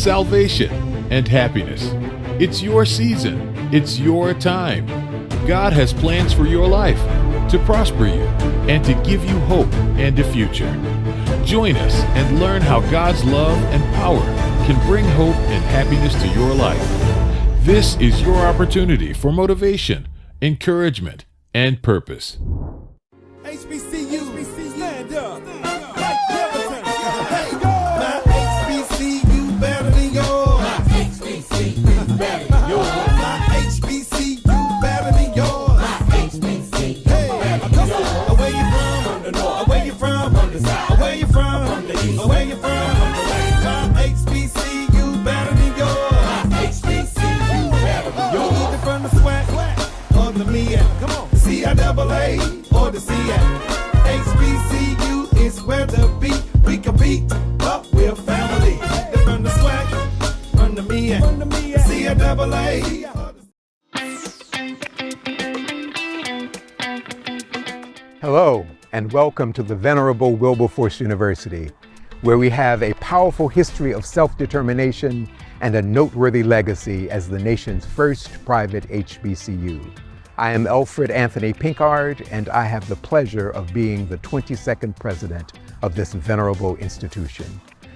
salvation, and happiness. It's your season. It's your time. God has plans for your life to prosper you and to give you hope and a future. Join us and learn how God's love and power can bring hope and happiness to your life. This is your opportunity for motivation, encouragement, and purpose. HBCU, stand up. Like Jefferson. Let's go. My HBCU better than yours. My HBCU better than yours. My HBCU better than yours. My HBCU better than yours. Where you from? From the north. Where you from? From the south. Where you from? From the east. Where you from? From the west. My HBCU better than yours. My HBCU better than yours. Either from the swag or the MEAC. Come on. CIAA or the CIAC. HBCU is where the beat we compete, but we're family. They're from the swag, from the MEAC, CIAA. Hello, and welcome to the venerable Wilberforce University, where we have a powerful history of self-determination and a noteworthy legacy as the nation's first private HBCU. I am Elfred Anthony Pinkard, and I have the pleasure of being the 22nd president of this venerable institution.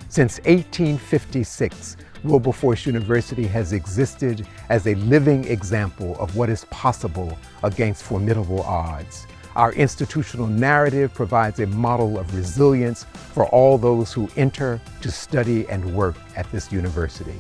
Since 1856, Wilberforce University has existed as a living example of what is possible against formidable odds. Our institutional narrative provides a model of resilience for all those who enter to study and work at this university.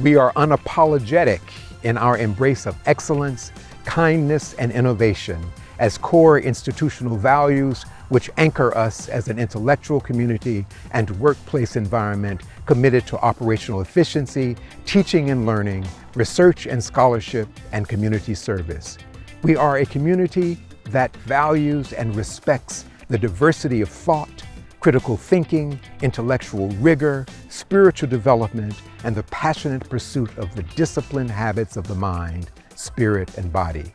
We are unapologetic in our embrace of excellence, kindness, and innovation as core institutional values which anchor us as an intellectual community and workplace environment committed to operational efficiency, teaching and learning, research and scholarship, and community service. We are a community that values and respects the diversity of thought, critical thinking, intellectual rigor, spiritual development, and the passionate pursuit of the disciplined habits of the mind, spirit, and body.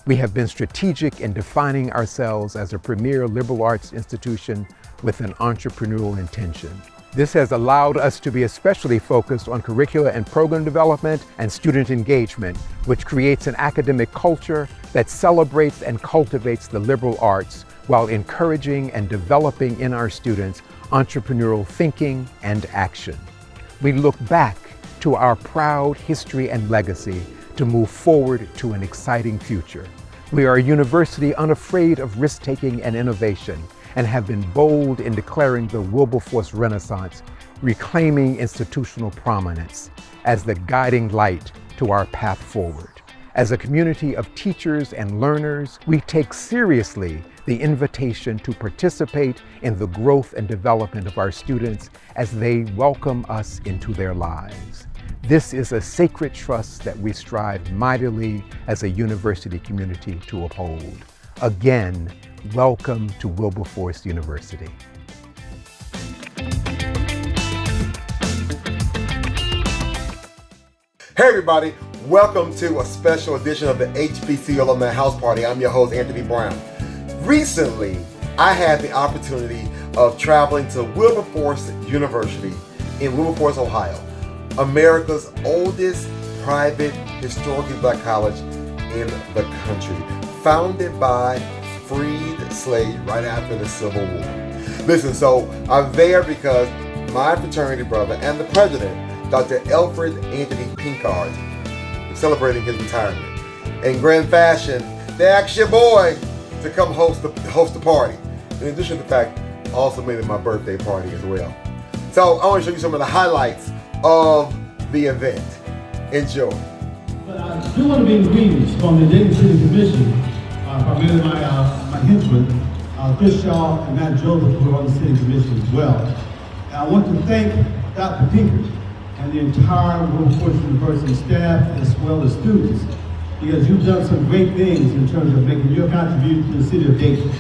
We have been strategic in defining ourselves as a premier liberal arts institution with an entrepreneurial intention. This has allowed us to be especially focused on curricula and program development and student engagement, which creates an academic culture that celebrates and cultivates the liberal arts while encouraging and developing in our students entrepreneurial thinking and action. We look back to our proud history and legacy to move forward to an exciting future. We are a university unafraid of risk-taking and innovation, and have been bold in declaring the Wilberforce Renaissance, reclaiming institutional prominence as the guiding light to our path forward. As a community of teachers and learners, we take seriously the invitation to participate in the growth and development of our students as they welcome us into their lives. This is a sacred trust that we strive mightily as a university community to uphold. Again, welcome to Wilberforce University. Hey everybody, welcome to a special edition of the HBCU Alumni House Party. I'm your host, Anthony Brown. Recently, I had the opportunity of traveling to Wilberforce University in Wilberforce, Ohio, America's oldest private historically black college in the country, founded by freed slaves right after the Civil War. Listen, so I'm there because my fraternity brother and the president, Dr. Alfred Anthony Pinkard, is celebrating his retirement. In grand fashion, they asked your boy to come host the party. In addition to the fact, I also made it my birthday party as well. So I want to show you some of the highlights of the event. Enjoy. But I do want to be in greetings from the Dayton City Commission, primarily my henchmen, Chris Shaw and Matt Joseph, who are on the City Commission as well. And I want to thank Dr. Pinkard and the entire Wilberforce University staff as well as students, because you've done some great things in terms of making your contribution to the city of Dayton.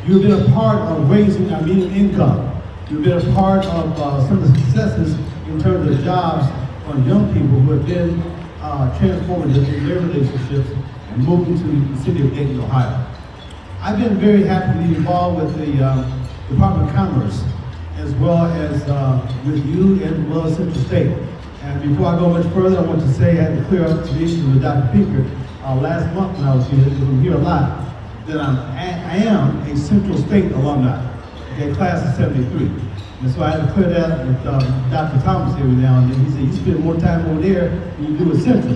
You've been a part of raising our median income. You've been a part of some of the successes in terms of jobs on young people who have been transformative in their relationships and moving to the city of Dayton, Ohio. I've been very happy to be involved with the Department of Commerce, as well as with you and as well as Central State. And And before I go much further, I want to say I had to clear up some issues with Dr. Pinkard. Last month when I was here, we hear a lot, that I am a Central State alumni, okay, class of 73. And so I had to clear that with Dr. Thomas every now and then. He said, you spend more time over there than you do at Central.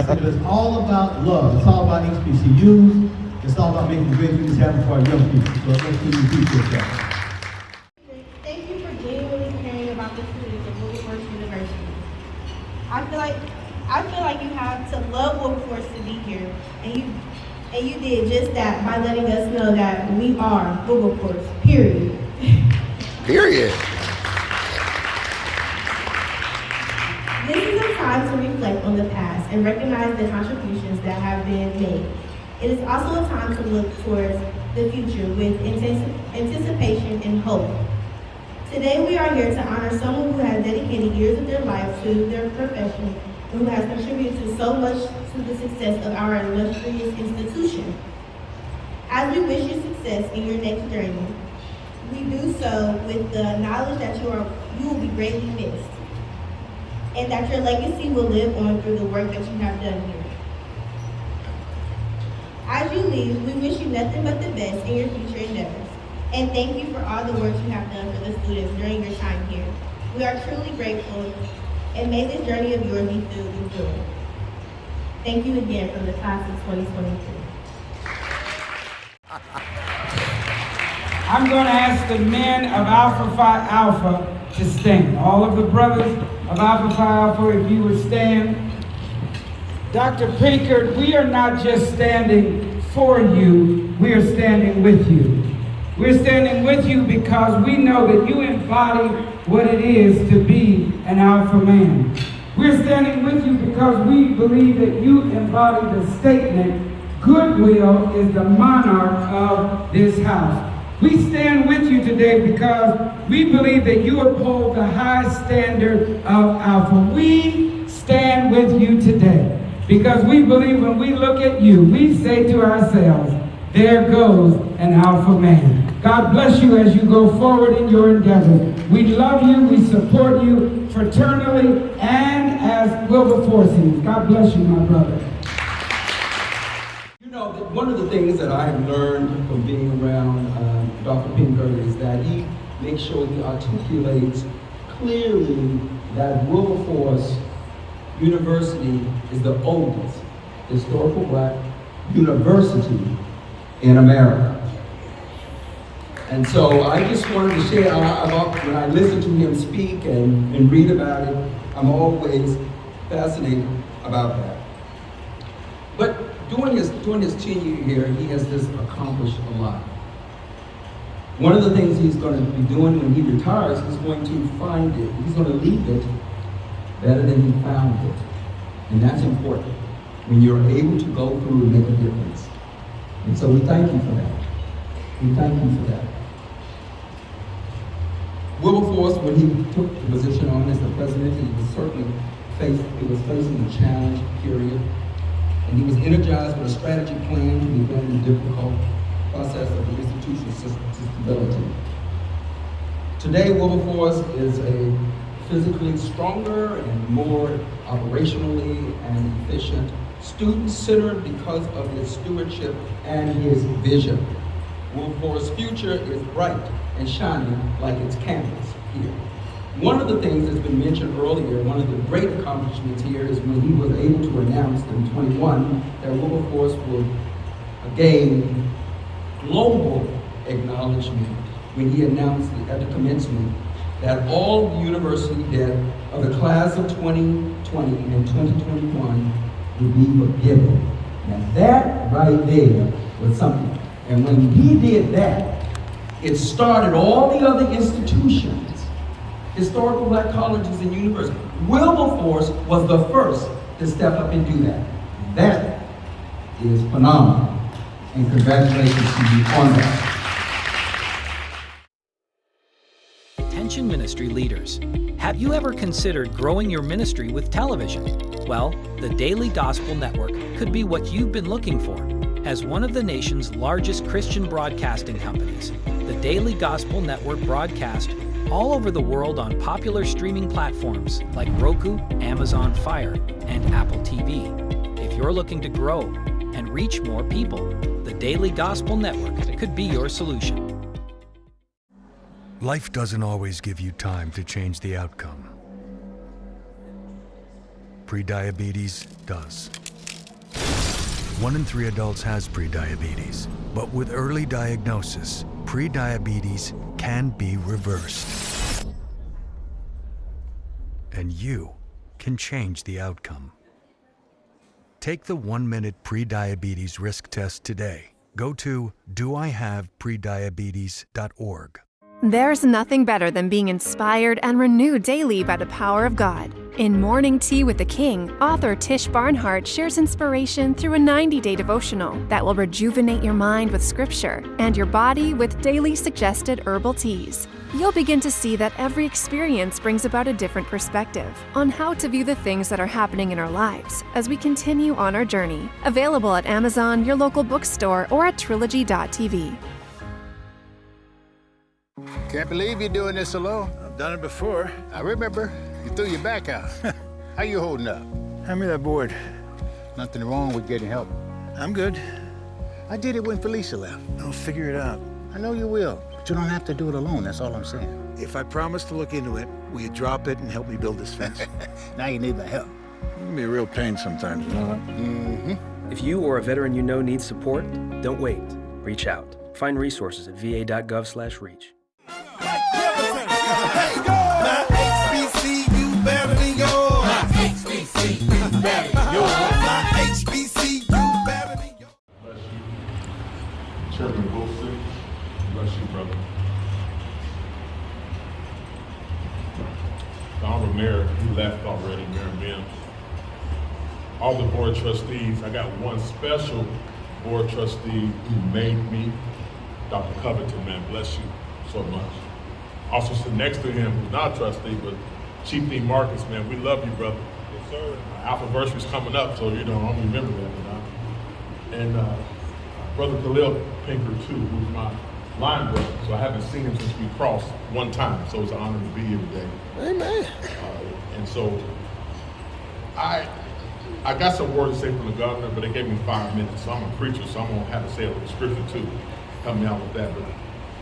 So it's all about love. It's all about HBCUs. It's all about making great things happen for our young people. So let's really appreciate that. Thank you for genuinely caring about the students of Wilberforce University. I feel like you have to love Wilberforce to be here, and you did just that by letting us know that we are Wilberforce, period. Period. This is a time to reflect on the past and recognize the contributions that have been made. It is also a time to look towards the future with anticipation and hope. Today we are here to honor someone who has dedicated years of their life to their profession and who has contributed to so much to the success of our illustrious institution. As we wish you success in your next journey, we do so with the knowledge that you will be greatly missed and that your legacy will live on through the work that you have done here. As you leave, we wish you nothing but the best in your future endeavors. And thank you for all the work you have done for the students during your time here. We are truly grateful, and may this journey of yours be filled with joy. Thank you again from the class of 2023. I'm going to ask the men of Alpha Phi Alpha to stand. All of the brothers of Alpha Phi Alpha, if you would stand. Dr. Pinkard, we are not just standing for you, we are standing with you. We're standing with you because we know that you embody what it is to be an alpha man. We're standing with you because we believe that you embody the statement, goodwill is the monarch of this house. We stand with you today because we believe that you uphold the high standard of alpha. We stand with you today because we believe when we look at you, we say to ourselves, there goes an alpha man. God bless you as you go forward in your endeavors. We love you, we support you fraternally and as Wilberforcians. God bless you, my brother. You know, one of the things that I have learned from being around Dr. Pinkard is that he makes sure he articulates clearly that Wilberforce University is the oldest historical black university in America. And so I just wanted to share, when I listen to him speak and read about it, I'm always fascinated about that. But during his tenure here, he has just accomplished a lot. One of the things he's going to be doing when he retires, he's going to find it, he's going to leave it better than he found it. And that's important, when you're able to go through and make a difference. And so we thank you for that. We thank you for that. Wilberforce, when he took the position on as the president, he was certainly facing a challenge period. And he was energized with a strategy plan to prevent the difficult process of the institution's stability. Today, Wilberforce is a physically stronger and more operationally and efficient, student-centered because of his stewardship and his vision. Wilberforce's future is bright and shining like its campus here. One of the things that's been mentioned earlier, one of the great accomplishments here is when he was able to announce in 21 that Wilberforce would gain global acknowledgement when he announced at the commencement that all the university debt of the class of 2020 and 2021 would be forgiven. Now that right there was something. And when he did that, it started all the other institutions, historical black colleges and universities. Wilberforce was the first to step up and do that. That is phenomenal. And congratulations to you on that. Attention ministry leaders. Have you ever considered growing your ministry with television? Well, the Daily Gospel Network could be what you've been looking for. As one of the nation's largest Christian broadcasting companies, the Daily Gospel Network broadcasts all over the world on popular streaming platforms like Roku, Amazon Fire, and Apple TV. If you're looking to grow and reach more people, the Daily Gospel Network could be your solution. Life doesn't always give you time to change the outcome. Prediabetes does. 1 in 3 adults has prediabetes, but with early diagnosis, prediabetes can be reversed. And you can change the outcome. Take the 1-minute prediabetes risk test today. Go to doihaveprediabetes.org. There's nothing better than being inspired and renewed daily by the power of God. In Morning Tea with the King, author Tish Barnhart shares inspiration through a 90-day devotional that will rejuvenate your mind with scripture and your body with daily suggested herbal teas. You'll begin to see that every experience brings about a different perspective on how to view the things that are happening in our lives as we continue on our journey. Available at Amazon, your local bookstore, or at trilogy.tv. Can't believe you're doing this alone. I've done it before. I remember. You threw your back out. How you holding up? Hand me that board. Nothing wrong with getting help. I'm good. I did it when Felicia left. I'll figure it out. I know you will, but you don't have to do it alone. That's all I'm saying. If I promise to look into it, will you drop it and help me build this fence? Now you need my help. It can be a real pain sometimes, you know that? Mm-hmm. If you or a veteran you know needs support, don't wait. Reach out. Find resources at va.gov/reach. My HBCU better than yours. My HBCU better than yours. My HBCU better than yours. Bless you. Chairman Wilson, bless you, brother. The Honorable Mayor, he left already, Mayor Mims. All the board trustees, I got one special board trustee who made me, Dr. Covington, man, bless you so much. Also sitting next to him, who's not a trustee, but Chief D. Marcus, man, we love you, brother. Yes, sir. Alphaversary's coming up, so, you know, I don't remember that, you know. And Brother Khalil Pinkard, too, who's my line brother, so I haven't seen him since we crossed one time, so it's an honor to be here today. Amen. And so, I got some words to say from the governor, but they gave me 5 minutes, so I'm a preacher, so I'm gonna have to say a little scripture too, help me out with that. But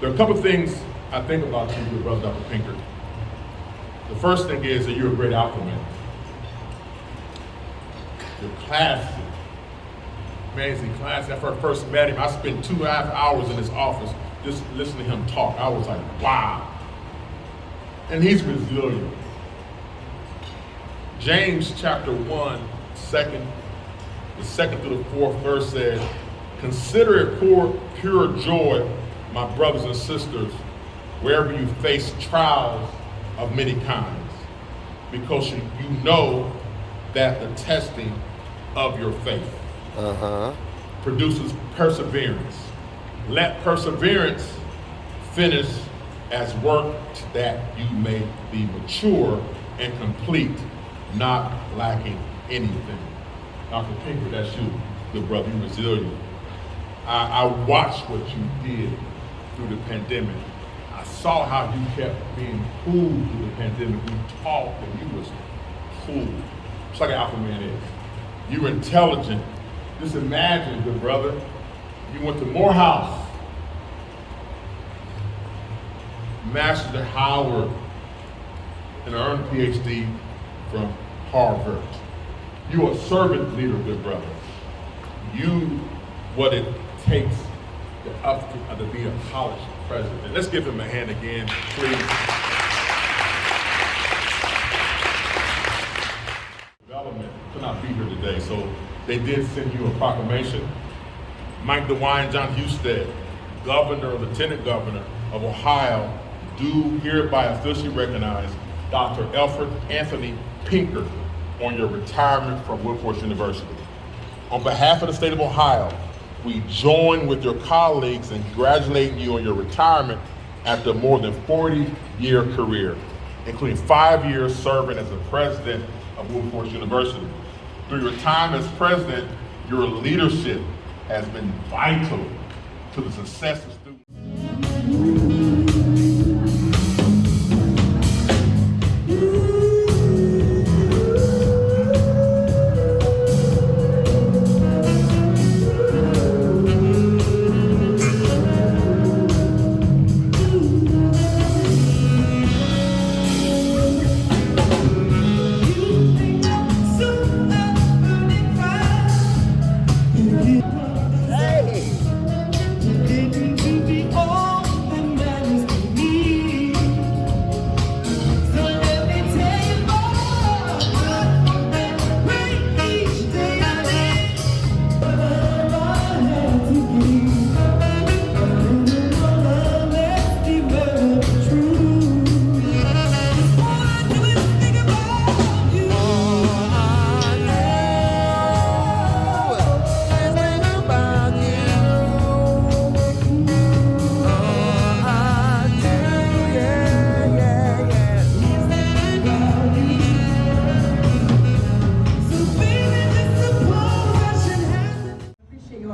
there are a couple things I think about you, your brother, Dr. Pinkard. The first thing is that you're a great alpha man. You're classy, amazing classy. After I first met him, I spent 2.5 hours in his office just listening to him talk. I was like, wow. And he's resilient. James chapter 1, the second through the 4th verse says, consider it pure joy, my brothers and sisters, wherever you face trials of many kinds, because you know that the testing of your faith produces perseverance. Let perseverance finish as work that you may be mature and complete, not lacking anything. Dr. Pinkard, that's you, good brother, you're resilient. I watched what you did through the pandemic. I saw how you kept being cool through the pandemic. You talked and you was cool. Just like an alpha man is. You were intelligent. Just imagine, good brother, you went to Morehouse, mastered at Howard, and earned a PhD from Harvard. You're a servant leader, good brother. You, what it takes to be a college president. Let's give him a hand again, please. Development could not be here today, so they did send you a proclamation. Mike DeWine, John Husted, Governor, Lieutenant Governor of Ohio, do hereby officially recognize Dr. Elfred Anthony Pinkard on your retirement from Wilberforce University. On behalf of the state of Ohio, we join with your colleagues in congratulating you on your retirement after a more than 40-year career, including 5 years serving as the president of Wilberforce University. Through your time as president, your leadership has been vital to the success of students.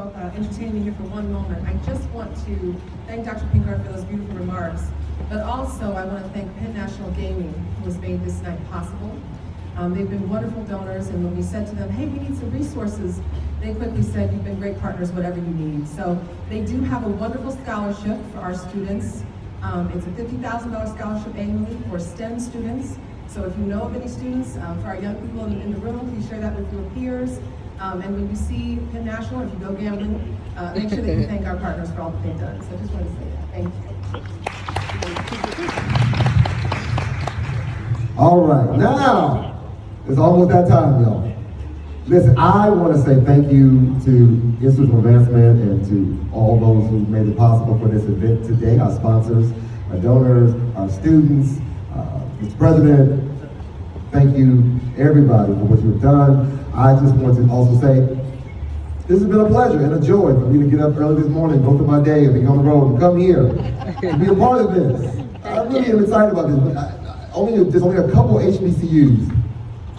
about entertaining me here for one moment, I just want to thank Dr. Pinkard for those beautiful remarks, but also I want to thank Penn National Gaming, who has made this night possible. They've been wonderful donors, and when we said to them, hey, we need some resources, they quickly said, you've been great partners, whatever you need. So they do have a wonderful scholarship for our students. It's a $50,000 scholarship annually for STEM students. So if you know of any students, for our young people in the room, please share that with your peers. And when you see Penn National, if you go gambling, make sure that you thank our partners for all that they've done. So I just want to say that. Thank you. All right, now it's almost that time, y'all. Listen, I want to say thank you to Institutional Advancement and to all those who made it possible for this event today, our sponsors, our donors, our students, Mr. President. Thank you, everybody, for what you've done. I just want to also say, this has been a pleasure and a joy for me to get up early this morning, go through my day, and be on the road and come here to be a part of this. I really am excited about this, but there's only a couple HBCUs.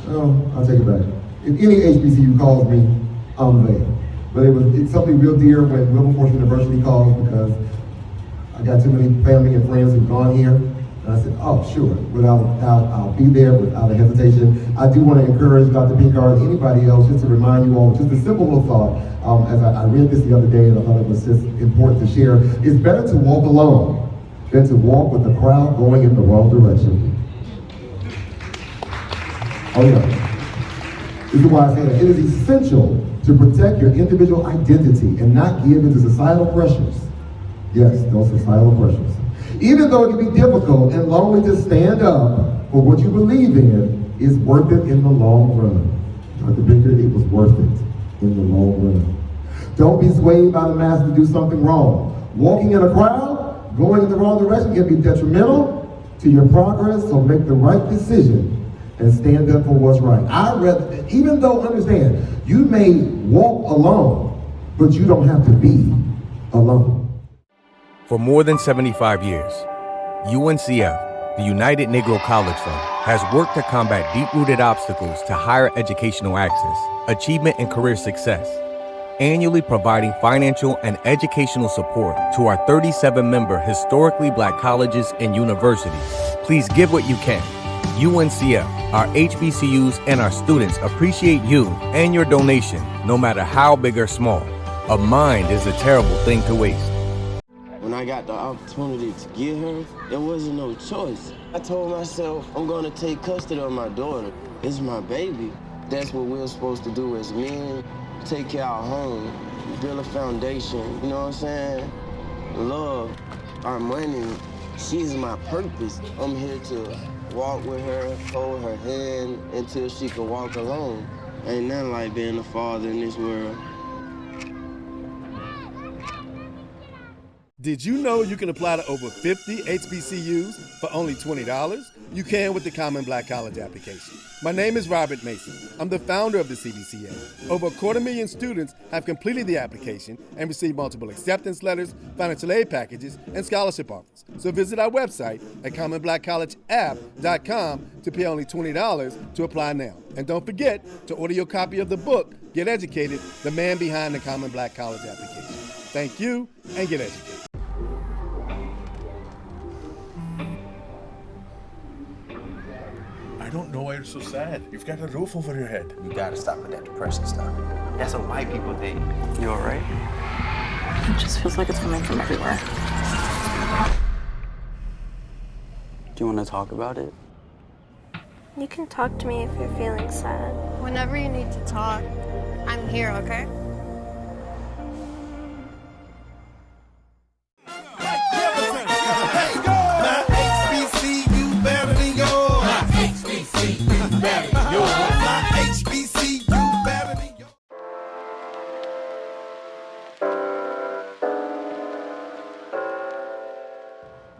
Oh, I'll take it back. If any HBCU calls me, I'm there. But it's something real dear when Wilberforce University calls, because I got too many family and friends who've gone here. And I said, oh, sure, without a doubt, I'll be there without a hesitation. I do want to encourage Dr. Pinkard and anybody else just to remind you all, just a simple little thought, as I read this the other day and I thought it was just important to share. It's better to walk alone than to walk with the crowd going in the wrong direction. Oh yeah. This is why I say that. It is essential to protect your individual identity and not give into societal pressures. Yes, those societal pressures. Even though it can be difficult and lonely to stand up for what you believe in, is worth it in the long run. Dr. Pinkard, it was worth it in the long run. Don't be swayed by the mass to do something wrong. Walking in a crowd, going in the wrong direction can be detrimental to your progress, so make the right decision and stand up for what's right. Even though, understand, you may walk alone, but you don't have to be alone. For more than 75 years, UNCF, the United Negro College Fund, has worked to combat deep-rooted obstacles to higher educational access, achievement, and career success, annually providing financial and educational support to our 37-member historically black colleges and universities. Please give what you can. UNCF, our HBCUs, and our students appreciate you and your donation, no matter how big or small. A mind is a terrible thing to waste. When I got the opportunity to get her, there wasn't no choice. I told myself, I'm gonna take custody of my daughter. It's my baby. That's what we're supposed to do as men. Take care of our home, build a foundation, you know what I'm saying? Love, our money, she's my purpose. I'm here to walk with her, hold her hand until she can walk alone. Ain't nothing like being a father in this world. Did you know you can apply to over 50 HBCUs for only $20? You can with the Common Black College application. My name is Robert Mason. I'm the founder of the CBCA. Over 250,000 students have completed the application and received multiple acceptance letters, financial aid packages, and scholarship offers. So visit our website at commonblackcollegeapp.com to pay only $20 to apply now. And don't forget to order your copy of the book, Get Educated, The Man Behind the Common Black College Application. Thank you, and get educated. I don't know why you're so sad. You've got a roof over your head. You gotta stop with that depression stuff. That's what white people think. You alright? It just feels like it's coming from everywhere. Do you wanna talk about it? You can talk to me if you're feeling sad. Whenever you need to talk, I'm here, okay?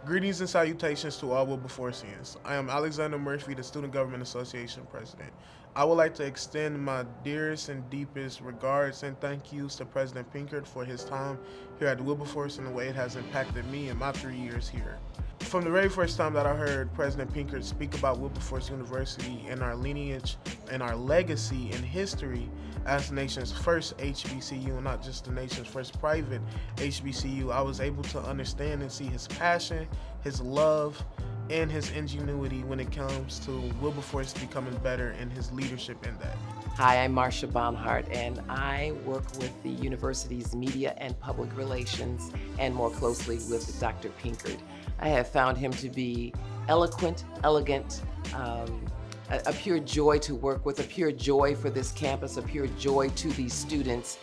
Greetings and salutations to all Wilberforcians. I am Alexander Murphy, the Student Government Association President. I would like to extend my dearest and deepest regards and thank yous to President Pinkard for his time here at Wilberforce and the way it has impacted me in my 3 years here. From the very first time that I heard President Pinkard speak about Wilberforce University and our lineage and our legacy and history as the nation's first HBCU, and not just the nation's first private HBCU, I was able to understand and see his passion, his love, and his ingenuity when it comes to Wilberforce becoming better and his leadership in that. Hi, I'm Marcia Baumhart, and I work with the university's media and public relations, and more closely with Dr. Pinkard. I have found him to be eloquent, elegant, a pure joy to work with, a pure joy for this campus, a pure joy to these students,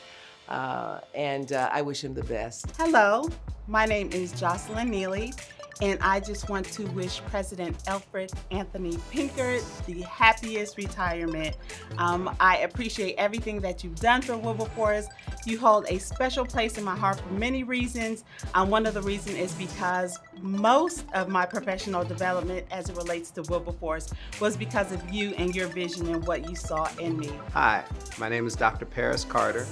and I wish him the best. Hello, my name is Jocelyn Neely, and I just want to wish President Elfred Anthony Pinkard the happiest retirement. I appreciate everything that you've done for Wilberforce. You hold a special place in my heart for many reasons. One of the reasons is because most of my professional development as it relates to Wilberforce was because of you and your vision and what you saw in me. Hi, my name is Dr. Paris Carter.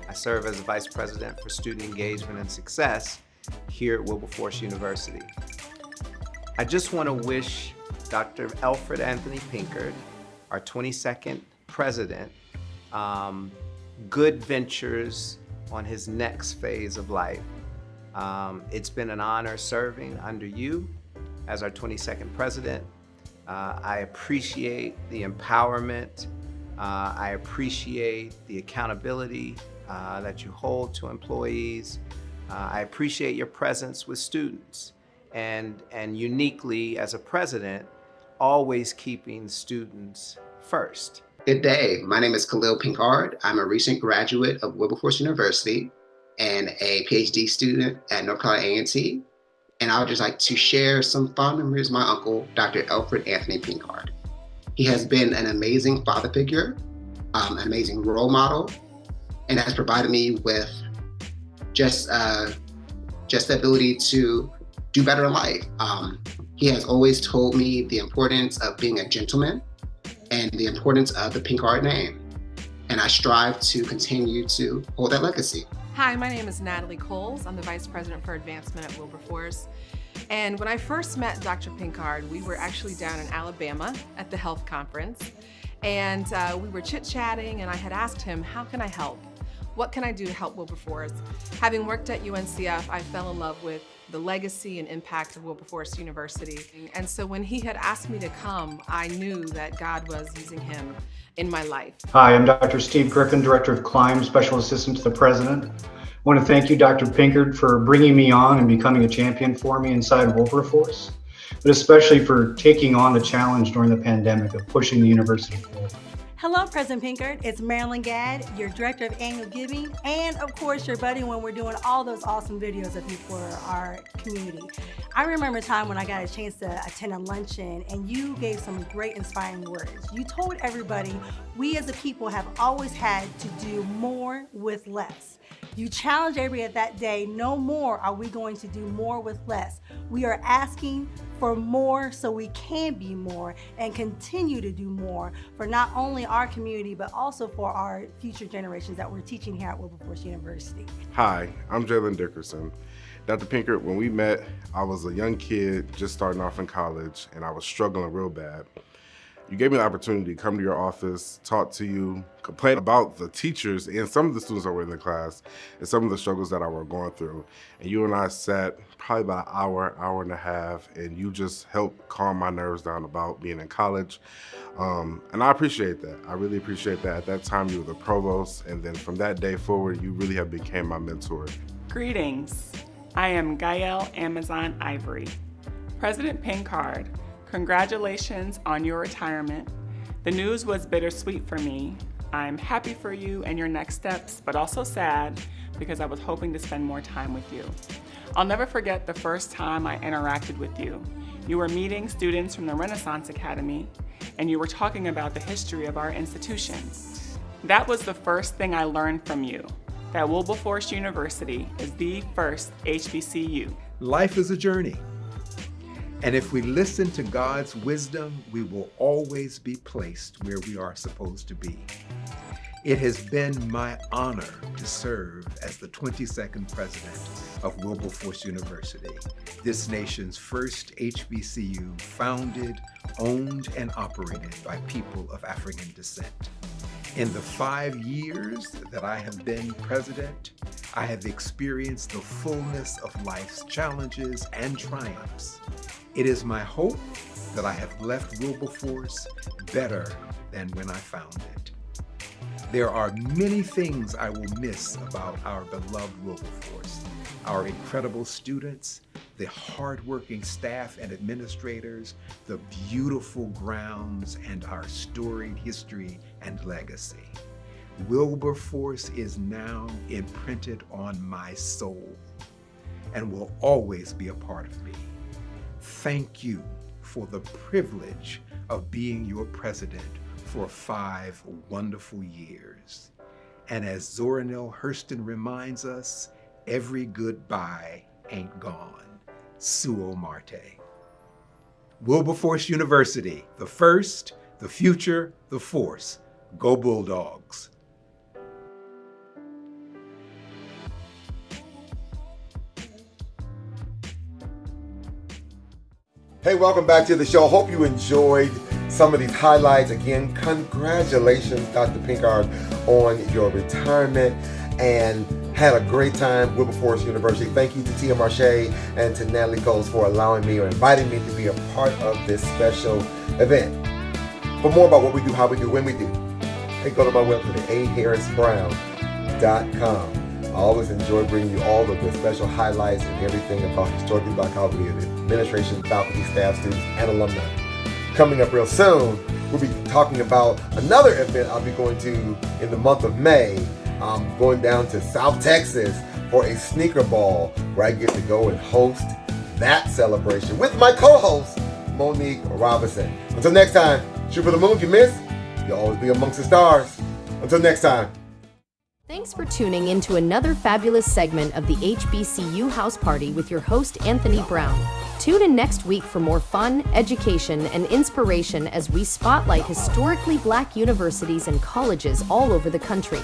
I serve as the Vice President for Student Engagement and Success here at Wilberforce University. I just want to wish Dr. Alfred Anthony Pinkard, our 22nd president, good ventures on his next phase of life. It's been an honor serving under you as our 22nd president. I appreciate the empowerment. I appreciate the accountability that you hold to employees. I appreciate your presence with students. And uniquely as a president, always keeping students first. Good day, my name is Khalil Pinkard. I'm a recent graduate of Wilberforce University and a PhD student at North Carolina A&T. And I would just like to share some fond memories of my uncle, Dr. Alfred Anthony Pinkard. He has been an amazing father figure, an amazing role model, and has provided me with just the ability to do better in life. He has always told me the importance of being a gentleman and the importance of the Pinkard name. And I strive to continue to hold that legacy. Hi, my name is Natalie Coles. I'm the Vice President for Advancement at Wilberforce. And when I first met Dr. Pinkard, we were actually down in Alabama at the health conference. And we were chit-chatting, and I had asked him, how can I help? What can I do to help Wilberforce? Having worked at UNCF, I fell in love with the legacy and impact of Wilberforce University. And so when he had asked me to come, I knew that God was using him in my life. Hi, I'm Dr. Steve Griffin, Director of CLIMB, Special Assistant to the President. I want to thank you, Dr. Pinkard, for bringing me on and becoming a champion for me inside Wilberforce, but especially for taking on the challenge during the pandemic of pushing the university forward. Hello, President Pinkard. It's Marilyn Gadd, your Director of Annual Giving, and of course, your buddy when we're doing all those awesome videos of you for our community. I remember a time when I got a chance to attend a luncheon and you gave some great inspiring words. You told everybody, we as a people have always had to do more with less. You challenged everybody at that day, no more are we going to do more with less. We are asking for more so we can be more and continue to do more for not only our community, but also for our future generations that we're teaching here at Wilberforce University. Hi, I'm Jalen Dickerson. Dr. Pinkard, when we met, I was a young kid just starting off in college and I was struggling real bad. You gave me the opportunity to come to your office, talk to you, complain about the teachers and some of the students that were in the class and some of the struggles that I were going through. And you and I sat probably about an hour and a half, and you just helped calm my nerves down about being in college. And I appreciate that. I really appreciate that. At that time, you were the provost, and then from that day forward, you really have became my mentor. Greetings. I am Gael Amazon Ivory. President Pinkard, congratulations on your retirement. The news was bittersweet for me. I'm happy for you and your next steps, but also sad because I was hoping to spend more time with you. I'll never forget the first time I interacted with you. You were meeting students from the Renaissance Academy, and you were talking about the history of our institution. That was the first thing I learned from you, that Wilberforce University is the first HBCU. Life is a journey. And if we listen to God's wisdom, we will always be placed where we are supposed to be. It has been my honor to serve as the 22nd president of Wilberforce University. this nation's first HBCU, founded, owned, and operated by people of African descent. In the 5 years that I have been president, I have experienced the fullness of life's challenges and triumphs. It is my hope that I have left Wilberforce better than when I found it. There are many things I will miss about our beloved Wilberforce, our incredible students, the hardworking staff and administrators, the beautiful grounds, and our storied history and legacy. Wilberforce is now imprinted on my soul and will always be a part of me. Thank you for the privilege of being your president for 5 wonderful years. And as Zoranel Hurston reminds us, every goodbye ain't gone. Suo Marte. Wilberforce University, the first, the future, the force. Go Bulldogs. Hey, welcome back to the show. Hope you enjoyed some of these highlights. Again, congratulations, Dr. Pinkard, on your retirement, and had a great time at Wilberforce University. Thank you to Tia Marche and to Natalie Coles for allowing me or inviting me to be a part of this special event. For more about what we do, how we do, when we do, hey, go to my website at aharrisbrown.com. I always enjoy bringing you all of the special highlights and everything about historically Black faculty, administration, faculty, staff, students, and alumni. Coming up real soon, we'll be talking about another event I'll be going to in the month of May. I'm going down to South Texas for a sneaker ball where I get to go and host that celebration with my co-host, Monique Robinson. Until next time, shoot for the moon. If you miss, you'll always be amongst the stars. Until next time. Thanks for tuning in to another fabulous segment of the HBCU House Party with your host, Anthony Brown. Tune in next week for more fun, education, and inspiration as we spotlight historically Black universities and colleges all over the country.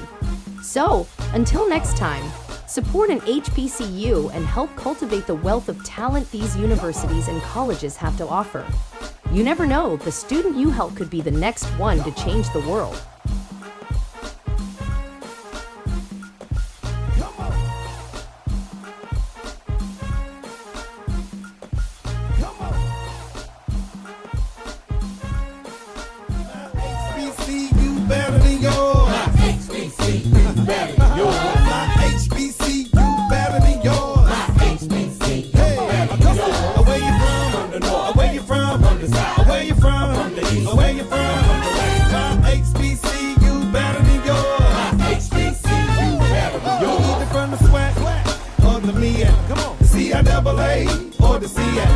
So, until next time, support an HBCU and help cultivate the wealth of talent these universities and colleges have to offer. You never know, the student you help could be the next one to change the world. A or the CF.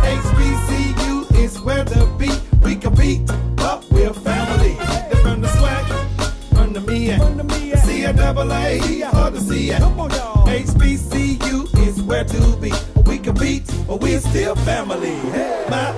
HBCU is where to be. We compete, but we're family. They're from the swag, from the me, C-A-A or the CF. HBCU is where to be. We compete, but we're still family. My